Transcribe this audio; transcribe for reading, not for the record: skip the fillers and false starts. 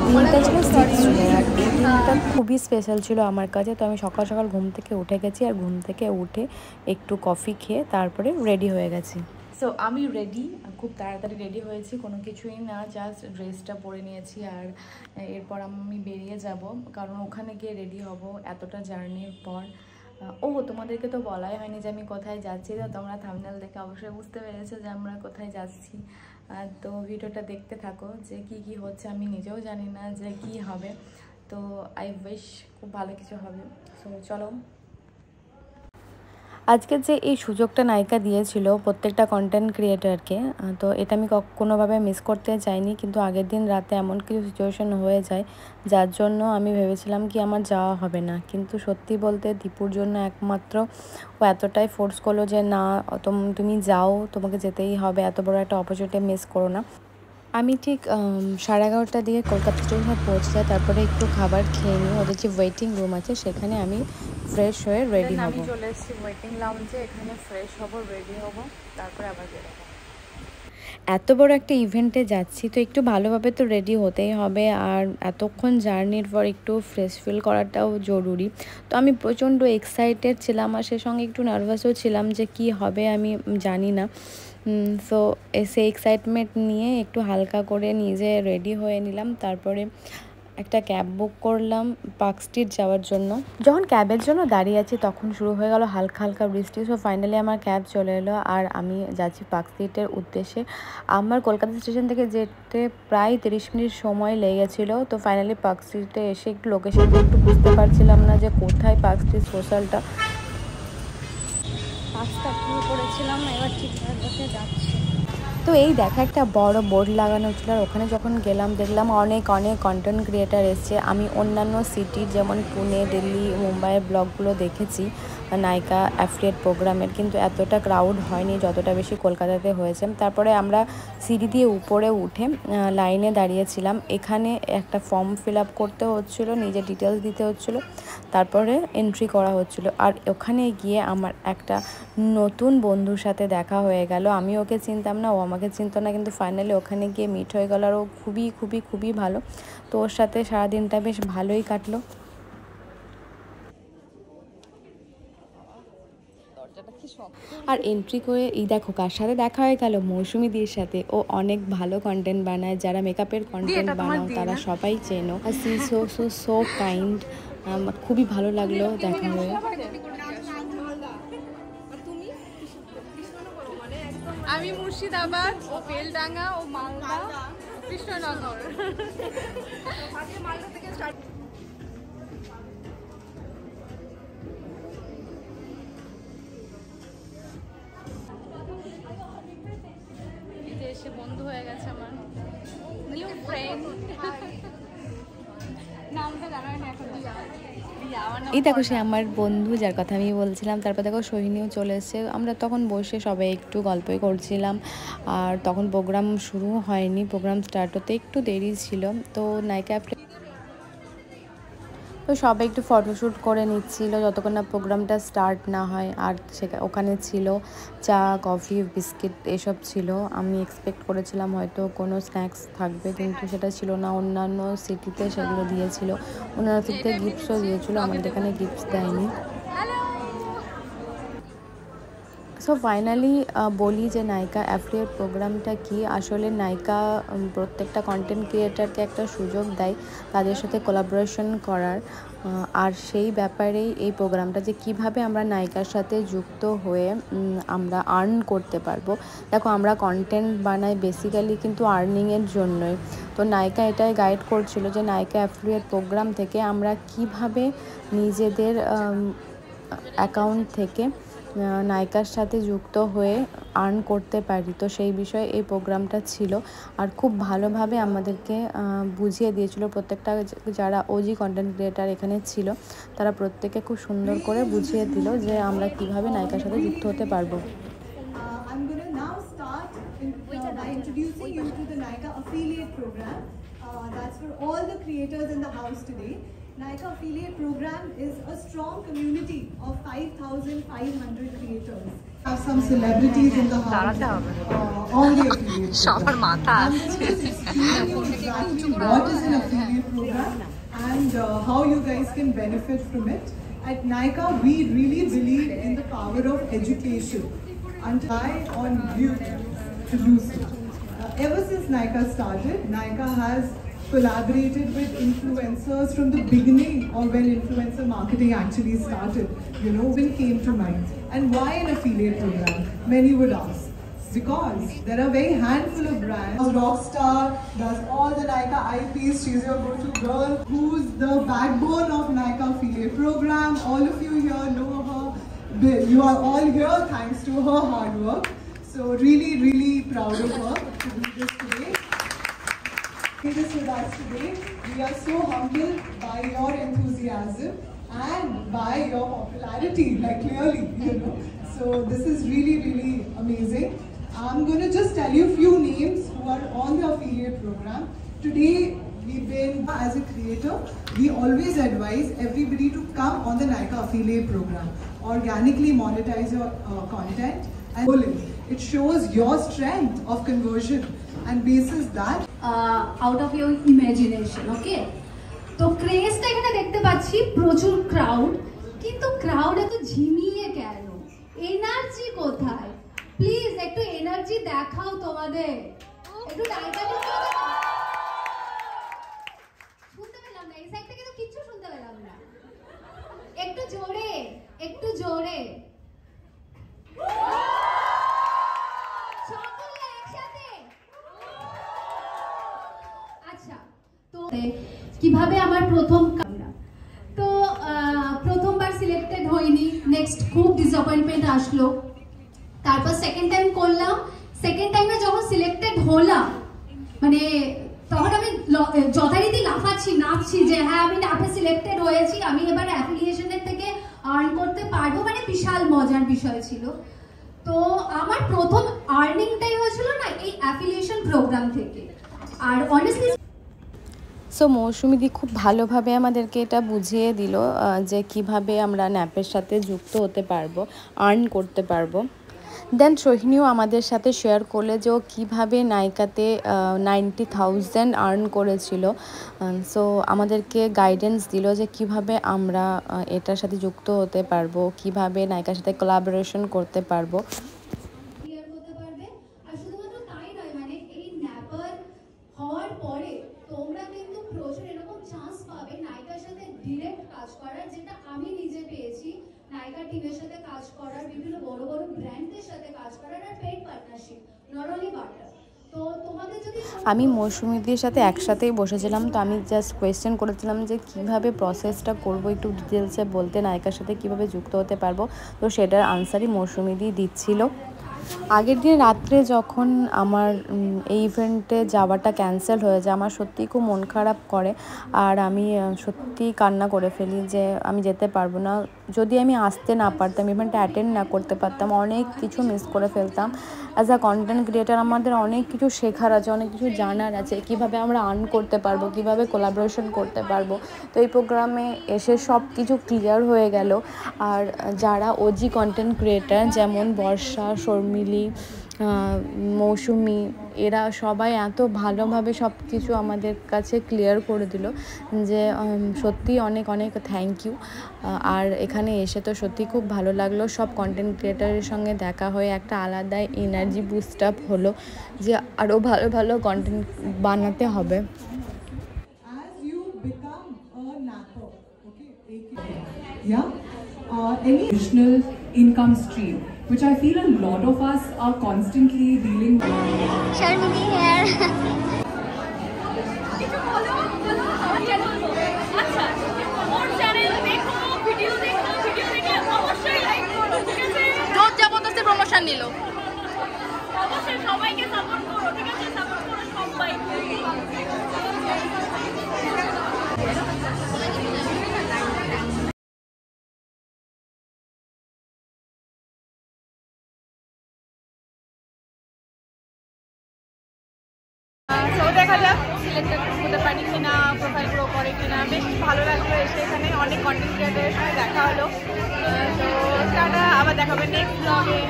দিনটা ছিল 6 জুলাই আর এই দিনটা খুবই স্পেশাল ছিল আমার কাছে। তো আমি সকাল সকাল ঘুম থেকে উঠে গেছি আর ঘুম থেকে উঠে একটু কফি খেয়ে তারপরে রেডি হয়ে গেছি। সো আমি রেডি, খুব তাড়াতাড়ি রেডি হয়েছি, কোনো কিছুই না, জাস্ট ড্রেসটা পরে নিয়েছি আর এরপর আমি বেরিয়ে যাব, কারণ ওখানে গিয়ে রেডি হব এতটা জার্নির পর। তোমাদেরকে তো বলাই হয়নি যে আমি কোথায় যাচ্ছি, তো তোমরা থাম্বনেল দেখে অবশ্যই বুঝতে পেরেছো যে আমরা কোথায় যাচ্ছি। তো ভিডিওটা দেখতে থাকো যে কি কি হচ্ছে, আমি নিজেও জানি না যে কি হবে, তো আই উইশ খুব ভালো কিছু হবে। সো চলো। আজকে যে এই সুযোগটা নায়িকা দিয়েছিল প্রত্যেকটা কন্টেন্ট ক্রিয়েটারকে, তো এটা আমি কোনোভাবে মিস করতে চাইনি, কিন্তু আগের দিন রাতে এমন কিছু সিচুয়েশন হয়ে যায় যার জন্য আমি ভেবেছিলাম কি আমার যাওয়া হবে না, কিন্তু সত্যি বলতে দীপুর জন্য একমাত্র ও এতটাই ফোর্স করলো যে না তুমি যাও, তোমাকে যেতেই হবে, এত বড় একটা অপরচুনিটি মিস করো না। আমি ঠিক 11:30টার দিকে কলকাতা স্টেশনে পৌঁছে যাই, তারপরে একটু খাবার খেয়ে নিই, ওদের যে ওয়েটিং রুম আছে সেখানে আমি ফ্রেশ হয়ে রেডি হব। আমি চলে এসেছি ওয়েটিং লাউঞ্জে, এখানে ফ্রেশ হব, রেডি হব, তারপরে আবার বেরোবো। এত বড় একটা ইভেন্টে যাচ্ছি তো একটু ভালোভাবে তো রেডি হতেই হবে, আর এতক্ষণ জার্নির পর একটু ফ্রেশ ফিল করাটাও জরুরি। তো আমি প্রচণ্ড এক্সাইটেড ছিলাম আর সে সঙ্গে একটু নার্ভাসও ছিলাম যে কি হবে আমি জানি না। সো সেই এক্সাইটমেন্ট নিয়ে একটু হালকা করে নিজে রেডি হয়ে নিলাম, তারপরে একটা ক্যাব বুক করলাম পার্ক স্ট্রিট যাওয়ার জন্য। যখন ক্যাবের জন্য দাঁড়িয়ে আছি তখন শুরু হয়ে গেল হালকা হালকা বৃষ্টি। সো ফাইনালি আমার ক্যাব চলে এলো আর আমি যাচ্ছি পার্ক স্ট্রিটের উদ্দেশ্যে। আমার কলকাতা স্টেশন থেকে যেতে প্রায় 30 মিনিট সময় লেগেছিলো। তো ফাইনালি পার্ক স্ট্রিটে এসে একটু লোকেশনটা একটু বুঝতে পারছিলাম না যে কোথায় পার্ক স্ট্রিট সোশ্যালটা, রাস্তা শুরু করেছিলাম, এবার ঠিকঠাক পথে যাচ্ছি। তো এই দেখা একটা বড় বোর্ড লাগানো ছিল আর ওখানে যখন গেলাম দেখলাম অনেক অনেক কন্টেন্ট ক্রিয়েটার এসছে। আমি অন্যান্য সিটির যেমন পুনে, দিল্লি, মুম্বাইয়ের ব্লগগুলো দেখেছি নায়িকা অ্যাফিলিয়েট প্রোগ্রামের, কিন্তু এতটা ক্রাউড হয়নি যতটা বেশি কলকাতাতে হয়েছে। তারপরে আমরা সিঁড়ি দিয়ে উপরে উঠে লাইনে দাঁড়িয়েছিলাম, এখানে একটা ফর্ম ফিল আপ করতে হচ্ছিলো, নিজের ডিটেলস দিতে হচ্ছিলো, তারপরে এন্ট্রি করা হচ্ছিলো। আর ওখানে গিয়ে আমার একটা নতুন বন্ধুর সাথে দেখা হয়ে গেল। আমি ওকে চিনতাম না, ও আমাকে চিনতো না, কিন্তু ফাইনালি ওখানে গিয়ে মিট হয়ে গেল আর ও খুবই খুবই খুবই ভালো। তো ওর সাথে সারাদিনটা বেশ ভালোই কাটলো। আর এন্ট্রি করে এই দেখো কার সাথে দেখা হয়ে গেল, মৌসুমী দির সাথে। ও অনেক ভালো কন্টেন্ট বানায়, যারা মেকআপের কন্টেন্ট বানাও তারা সবাই চেনো। আর she so so so kind, খুবই ভালো লাগলো দেখা হয়ে। আমি মুর্শিদাবাদ, ও বেলডাঙ্গা, ও মালদা, কৃষ্ণনগর। মালদা থেকে স্টার্ট। এসে বন্ধু হয়ে গেছে আমার নিউ ফ্রেন্ড। নামটা জানা না এখন। এই দেখো সে আমার বন্ধু যার কথা আমি বলছিলাম। তারপর দেখো সোহিনীও চলে এসেছে। আমরা তখন বসে সবাই একটু গল্পই করছিলাম আর তখন প্রোগ্রাম শুরু হয়নি, প্রোগ্রাম স্টার্ট হতে একটু দেরি ছিল। তো নায়িকা তো সবাই একটু ফটোশ্যুট করে নিচ্ছিল যতক্ষণ না প্রোগ্রামটা স্টার্ট না হয়। আর ওখানে ছিল চা, কফি, বিস্কিট এসব ছিল। আমি এক্সপেক্ট করেছিলাম হয়তো কোনো স্ন্যাক্স থাকবে, কিন্তু সেটা ছিল না। অন্যান্য সিটিতে সেগুলো দিয়েছিল, অন্যান্য সিটিতে গিফটসও দিয়েছিলো, আমাদের এখানে গিফটস দেয়নি। সো ফাইনালি বলি যে নায়িকা অ্যাফিলিয়েট প্রোগ্রামটা কি। আসলে নায়িকা প্রত্যেকটা কন্টেন্ট ক্রিয়েটারকে একটা সুযোগ দেয় তাদের সাথে কোলাবোরেশন করার, আর সেই ব্যাপারেই এই প্রোগ্রামটা যে কিভাবে আমরা নায়িকার সাথে যুক্ত হয়ে আমরা আর্ন করতে পারবো। দেখো আমরা কন্টেন্ট বানাই বেসিক্যালি কিন্তু আর্নিংয়ের জন্যই। তো নায়িকা এটাই গাইড করছিল যে নায়িকা অ্যাফিলিয়েট প্রোগ্রাম থেকে আমরা কিভাবে নিজেদের অ্যাকাউন্ট থেকে নায়িকার সাথে যুক্ত হয়ে আর্ন করতে পারি। তো সেই বিষয়ে এই প্রোগ্রামটা ছিল আর খুব ভালোভাবে আমাদেরকে বুঝিয়ে দিয়েছিল। প্রত্যেকটা যারা ওজি কন্টেন্ট ক্রিয়েটার এখানে ছিল তারা প্রত্যেকে খুব সুন্দর করে বুঝিয়ে দিল যে আমরা কিভাবে নায়িকার সাথে যুক্ত হতে পারবো। That's for all the creators in the house today. Nykaa Affiliate Program is a strong community of 5,500 creators. Have some celebrities in the house on the affiliate program. I'm going to just explain you exactly what is an affiliate program and how you guys can benefit from it. At Nykaa, we really believe in the power of education. Until I on you to do so. Ever since Nykaa started, Nykaa has collaborated with influencers from the beginning, or when influencer marketing actually started, you know, when came to mind. And why an affiliate program? Many would ask. Because there are very handful of brands. Rockstar does all the Nykaa IPs. She's your go-to girl. Who's the backbone of Nykaa affiliate program? All of you here know her. You are all here thanks to her hard work. So really, really proud of her to do this today. This with us today. We are so humbled by your enthusiasm and by your popularity, like clearly, you know. So this is really, really amazing. I'm going to just tell you a few names who are on the affiliate program. Today, we've been, as a creator, we always advise everybody to come on the Nykaa affiliate program. Organically monetize your content and it shows your strength of conversion and basis that out of your imagination, okay? তো ক্রেজটা এখানে দেখতে পাচ্ছি প্রচুর crowd, কিন্তু crowd এত ঝিমিয়ে কেন? Energy কোথায়? প্লিজ একটু এনার্জি দেখাও তোমাদের। একটু নায়িকা শুনতে পেলাম না, এই সাইড থেকে তো কিচ্ছু শুনতে পেলাম না। একটু জোরে, একটু জোরে। সকলে একসাথে। আচ্ছা, তো কিভাবে আমার প্রথম তো প্রথমবার সিলেক্টেড হইনি, নেক্সট খুব ডিসঅ্যাপয়েন্টমেন্ট আসলো। তারপর সেকেন্ড টাইম করলাম, সেকেন্ড টাইমে যখন সিলেক্টেড হলাম মানে তখন আমি যথারীতি লাফাচ্ছি, নাচছি যে হ্যাঁ আমি নাপে সিলেক্টেড হয়েছি, আমি এবার অ্যাফিলিয়েশনের থেকে আর্ন করতে পারবো, মানে বিশাল মজার বিষয় ছিল। তো আমার প্রথম আর্নিংটাই হয়েছিল না এই অ্যাফিলিয়েশন প্রোগ্রাম থেকে। আর অনেস্টলি সো মৌসুমীদি খুব ভালোভাবে আমাদেরকে এটা বুঝিয়ে দিল যে কিভাবে আমরা ন্যাপের সাথে যুক্ত হতে পারবো, আর্ন করতে পারবো। দেন সোহিনীও আমাদের সাথে শেয়ার করলে যে ও কীভাবে নায়িকাতে 90,000 আর্ন করেছিল। সো আমাদেরকে গাইডেন্স দিল যে কিভাবে আমরা এটার সাথে যুক্ত হতে পারবো, কিভাবে নায়িকার সাথে কোলাবোরেশন করতে পারবো। হওয়ার পরে তোমরা কিন্তু প্রচুর এরকম চান্স পাবে নায়িকার সাথে ডিরেক্ট কাজ করার, যেটা আমি নিজে পেয়েছি। নায়িকার টিমের সাথে কাজ করার, বিভিন্ন বড় বড় ব্র্যান্ডের সাথে কাজ করার, আর paid partnership, not only butter. তো তোমাদের যদি আমি মৌসুমীদির সাথে একসাথেই বসেছিলাম, তো আমি জাস্ট কোয়েশ্চেন করেছিলাম যে কিভাবে প্রসেসটা করব, একটু ডিটেলসে বলতে, নায়িকার সাথে কিভাবে যুক্ত হতে পারবো। তো সেটার আনসারই মৌসুমীদি দিচ্ছিল। আগের দিন রাত্রে যখন আমার এই ইভেন্টে যাওয়াটা ক্যান্সেল হয়ে যায়, আমার সত্যিই খুব মন খারাপ করে আর আমি সত্যিই কান্না করে ফেলি যে আমি যেতে পারবো না। যদি আমি আসতে না পারতাম, ইভেন্টটা অ্যাটেন্ড না করতে পারতাম, অনেক কিছু মিস করে ফেলতাম। অ্যাজ আ কন্টেন্ট ক্রিয়েটার আমাদের অনেক কিছু শেখার আছে, অনেক কিছু জানার আছে, কিভাবে আমরা আর্ন করতে পারবো, কিভাবে কোলাবোরেশন করতে পারবো। তো এই প্রোগ্রামে এসে সব কিছু ক্লিয়ার হয়ে গেল। আর যারা ওজি কন্টেন্ট ক্রিয়েটার যেমন বর্ষা, শর্মিলি, মৌসুমি, এরা সবাই এত ভালোভাবে সব কিছু আমাদের কাছে ক্লিয়ার করে দিল যে সত্যি অনেক অনেক থ্যাংক ইউ। আর এখানে এসে তো সত্যি খুব ভালো লাগলো, সব কন্টেন্ট ক্রিয়েটারের সঙ্গে দেখা হয়ে একটা আলাদাই এনার্জি বুস্ট আপ হলো যে আরও ভালো ভালো কন্টেন্ট বানাতে হবে। Any additional income stream, which I feel a lot of us are constantly dealing with. Sharmini here. Promotion নিল, অবশ্যই সবাইকে সাপোর্ট করো, ঠিক আছে? সাপোর্ট করো সবাইকে। দেখা যাক সিলেক্টেড হতে পারি কিনা, প্রোফাইল গ্রো করে কিনা। বেশ ভালো লাগলো এসে, এখানে অনেক কন্টেন্ট ক্রিয়েটারের সঙ্গে দেখা হলো। তো টাটা, আবার দেখাবে নেক্সট ব্লগে।